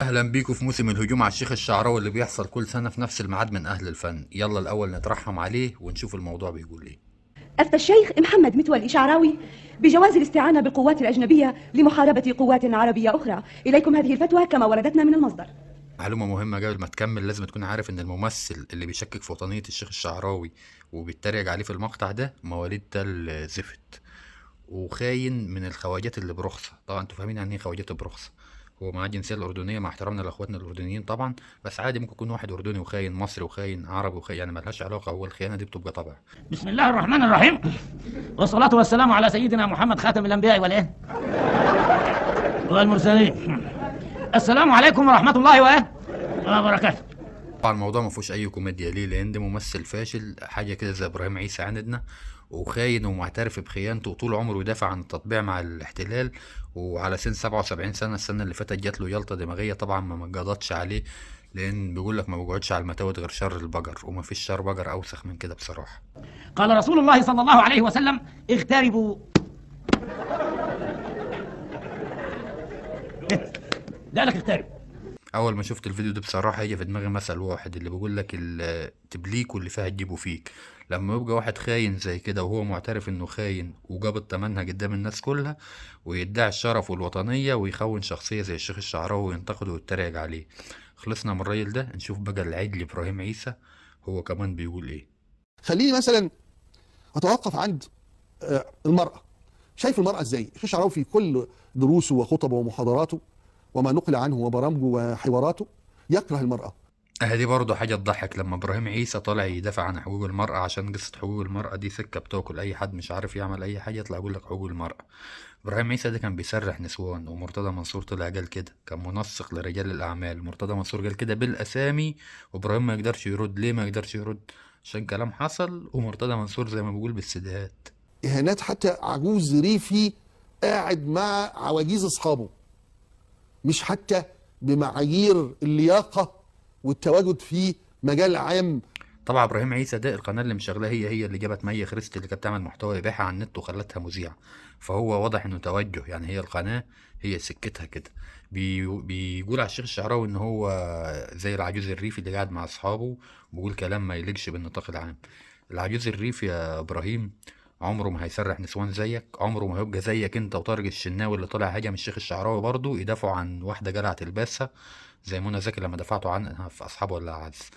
اهلا بيكم في موسم الهجوم على الشيخ الشعراوي اللي بيحصل كل سنة في نفس الميعاد من اهل الفن. يلا الاول نترحم عليه ونشوف الموضوع بيقول ايه. أفتى الشيخ محمد متولي شعراوي بجواز الاستعانة بالقوات الأجنبية لمحاربة قوات عربية أخرى. إليكم هذه الفتوى كما وردتنا من المصدر. معلومة مهمة قبل ما تكمل، لازم تكون عارف ان الممثل اللي بيشكك في وطنية الشيخ الشعراوي وبيتريق عليه في المقطع ده مواليد تل زفت وخاين من الخواجات اللي برخصة. طبعا انتوا فاهمين يعني ايه خواجات برخصة. هو معاه الجنسية الأردنية مع احترامنا لأخواتنا الأردنيين طبعا، بس عادي ممكن يكون واحد أردني وخاين مصري وخاين عربي وخاين، يعني ملهاش علاقة. هو الخيانة دي بتبقى طبع. بسم الله الرحمن الرحيم، والصلاة والسلام على سيدنا محمد خاتم الأنبياء والمرسلين. السلام عليكم ورحمة الله وبركاته. طبعا الموضوع ما فيهوش اي كوميديا، ليه؟ لان ده ممثل فاشل، حاجه كده زي ابراهيم عيسى عندنا، وخاين ومعترف بخيانته وطول عمره يدافع عن التطبيع مع الاحتلال. وعلى سن 77 سنه، السنه اللي فاتت جات له جلطه دماغيه، طبعا ما مجدتش عليه، لان بيقول لك ما بيقعدش على المتاوت غير شر البجر، وما فيش شر بجر اوسخ من كده بصراحه. قال رسول الله صلى الله عليه وسلم: اغتربوا. لا لك اغترب. اول ما شفت الفيديو ده بصراحه هي في دماغي مثل واحد اللي بيقول لك تبليك واللي فيها تجيبه فيك. لما يبقى واحد خاين زي كده وهو معترف انه خاين وجاب التمنها قدام الناس كلها ويدعي الشرف والوطنيه ويخون شخصيه زي الشيخ الشعراوي وينتقده ويتريق عليه. خلصنا من الراجل ده، نشوف بقى العجل ابراهيم عيسى هو كمان بيقول ايه. خليني مثلا اتوقف عند المرأة. شايف المرأة ازاي؟ الشيخ الشعراوي في كل دروسه وخطبه ومحاضراته وما نقل عنه وبرامجه وحواراته يكره المرأة. دي برضه حاجة تضحك، لما إبراهيم عيسى طالع يدافع عن حقوق المرأة، عشان قصة حقوق المرأة دي سكة بتاكل أي حد مش عارف يعمل أي حاجة يطلع يقول لك حقوق المرأة. إبراهيم عيسى ده كان بيسرح نسوان، ومرتضى منصور طلع قال كده، كان منسق لرجال الأعمال. مرتضى منصور قال كده بالأسامي، وإبراهيم ما يقدرش يرد. ليه ما يقدرش يرد؟ عشان كلام حصل، ومرتضى منصور زي ما بيقول بالسدهات. إهانات حتى عجوز ريفي قاعد مع عواجيز أصحابه، مش حتى بمعايير اللياقة والتواجد في مجال عام. طبعا ابراهيم عيسى ده القناه اللي مشغلاه هي اللي جابت مي خريستي اللي كانت بتعمل محتوى اباحه على النت وخلتها مذيعه. فهو واضح انه توجه، يعني هي القناه هي سكتها كده. بيقول على الشيخ الشعراوي ان هو زي العجوز الريفي اللي قاعد مع اصحابه وبيقول كلام ما يليقش بالنطاق العام. العجوز الريفي يا ابراهيم عمره ما هيسرح نسوان زيك، عمره ما هيبقى زيك انت وطارق الشناوي اللي طلع هجم الشيخ الشعراوي برضه يدافعوا عن واحده جلعه تلبسها زي منى زكي لما دفعتوا عنها في اصحابه ولا عز.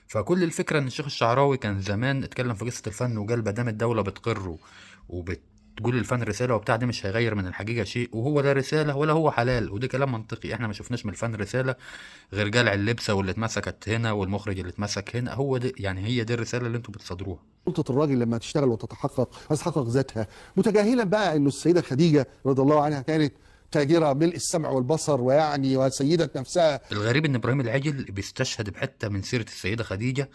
فكل الفكرة ان الشيخ الشعراوي كان زمان اتكلم في قصة الفن وقال مادام الدولة بتقره وبتقول الفن رسالة وبتاع، ده مش هيغير من الحقيقة شيء، وهو لا رسالة ولا هو حلال، وده كلام منطقي. احنا ما شفناش من الفن رسالة غير جلع اللبسة واللي اتمسكت هنا والمخرج اللي اتمسك هنا. هو ده يعني، هي دي الرسالة اللي انتوا بتصدروها. سلطة الراجل لما تشتغل وتتحقق عايز تحقق ذاتها، متجاهلا بقى انه السيدة خديجة رضي الله عنها كانت تاجرة ملء السمع والبصر، ويعني وسيدة نفسها. الغريب ان ابراهيم العجل بيستشهد بحتة من سيرة السيدة خديجة،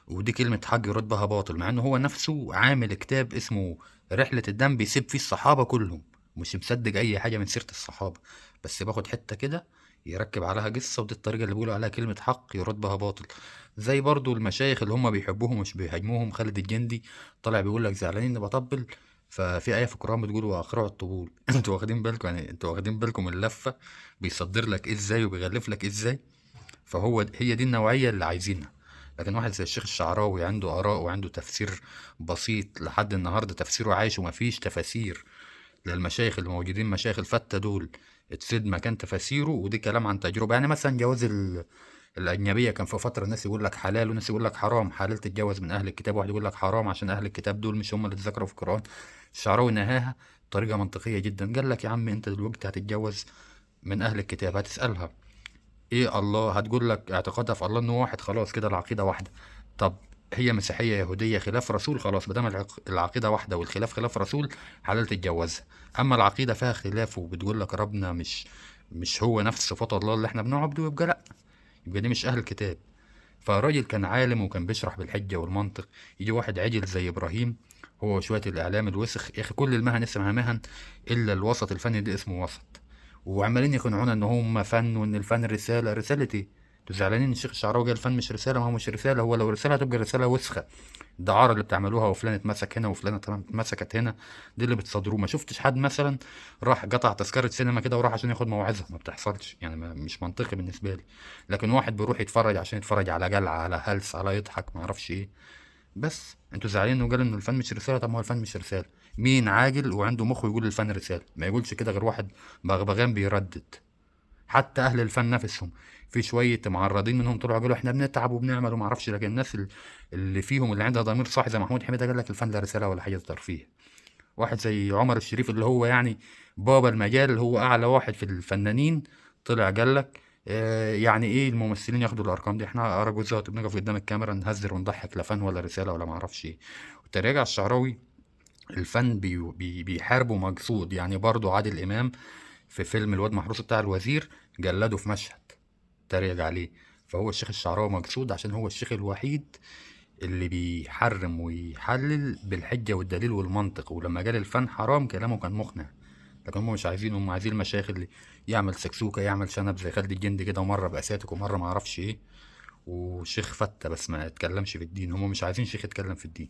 ودي كلمة حق يرد بها باطل، مع انه هو نفسه عامل كتاب اسمه رحلة الدم بيسيب فيه الصحابة كلهم، مش مصدق اي حاجة من سيرة الصحابة، بس باخد حتة كده يركب عليها قصة، ودي الطريقة اللي بيقولوا عليها كلمة حق يرد بها باطل. زي برضو المشايخ اللي هم بيحبوهم مش بيهاجموهم. خالد الجندي طالع بيقول لك زعلانين اني بطبل، ففي آية في القرآن بتقول وأخرعوا الطبول. انتوا واخدين بالكم؟ يعني انتوا واخدين بالكم اللفة بيصدر لك إيه ازاي وبيغلف لك إيه ازاي؟ هي دي النوعية اللي عايزينها. لكن واحد زي الشيخ الشعراوي عنده آراء وعنده تفسير بسيط لحد النهاردة، تفسيره عايش، ومفيش تفاسير للمشايخ اللي موجودين، مشايخ الفتة دول اتسد مكان تفاسيره، ودي كلام عن تجربة. يعني مثلا جواز الأجنبية كان في فترة الناس يقول لك حلال وناس يقول لك حرام، حلال تتجوز من أهل الكتاب، واحد يقول لك حرام عشان أهل الكتاب دول مش هم اللي اتذكروا في القرآن. الشعراوي نهاها بطريقة منطقية جدا، قال لك يا عم أنت دلوقتي هتتجوز من أهل الكتاب، هتسألها ايه الله، هتقول لك اعتقادها في الله انه واحد، خلاص كده العقيده واحده. طب هي مسيحيه يهوديه خلاف رسول، خلاص ما دام العقيده واحده والخلاف خلاف رسول حلال تتجوزها. اما العقيده فيها خلاف وبتقول لك ربنا مش هو نفس صفات الله اللي احنا بنعبده، يبقى لا، يبقى دي مش اهل الكتاب. فراجل كان عالم وكان بيشرح بالحجه والمنطق، يجي واحد عجل زي ابراهيم هو شويه الاعلام الوسخ. يا اخي كل المهن اسمها مهن الا الوسط الفني ده اسمه وسط، وعمالين يقنعونا ان هم فن وان الفن رساله. رساله ايه؟ انتوا زعلانين ان الشيخ الشعراوي قال الفن مش رساله؟ ما هو مش رساله، هو لو رساله هتبقى رساله وسخه. الدعاره اللي بتعملوها وفلان اتمسك هنا وفلان اتمسكت هنا، دي اللي بتصدروه. ما شفتش حد مثلا راح قطع تذكره سينما كده وراح عشان ياخد موعظه، ما بتحصلش يعني، مش منطقي بالنسبه لي. لكن واحد بيروح يتفرج عشان يتفرج على جلعه، على هلس، على يضحك، ما اعرفش ايه. بس انتوا زعلانين انه قال انه الفن مش رساله؟ طب ما هو الفن مش رساله. مين عاقل وعنده مخ يقول الفن رساله؟ ما يقولش كده غير واحد بغبغان بيردد. حتى اهل الفن نفسهم في شويه معرضين منهم طلعوا قالوا احنا بنتعب وبنعمل وما اعرفش، لكن الناس اللي فيهم اللي عندها ضمير صح زي محمود حميده قال لك الفن لا رساله ولا حاجه ترفيه. واحد زي عمر الشريف اللي هو يعني بابا المجال، اللي هو اعلى واحد في الفنانين، طلع قال لك يعني ايه الممثلين ياخدوا الارقام دي؟ احنا اراجوزات بنقف قدام الكاميرا نهزر ونضحك، لا فن ولا رساله ولا ما اعرفش ايه. وتراجع الشعراوي الفن بيحاربه مقصود. يعني برضو عادل امام في فيلم الواد محروس بتاع الوزير جلده في مشهد، تريق عليه. فهو الشيخ الشعراوي مقصود عشان هو الشيخ الوحيد اللي بيحرم ويحلل بالحجة والدليل والمنطق، ولما قال الفن حرام كلامه كان مقنع. لكن هم مش عايزين، هم عايزين المشايخ اللي يعمل سكسوكة، يعمل شنب زي خالد الجندي كده، ومرة بأساتك ومرة ما اعرفش ايه، وشيخ فتة بس ما يتكلمش في الدين. هم مش عايزين شيخ يتكلم في الدين.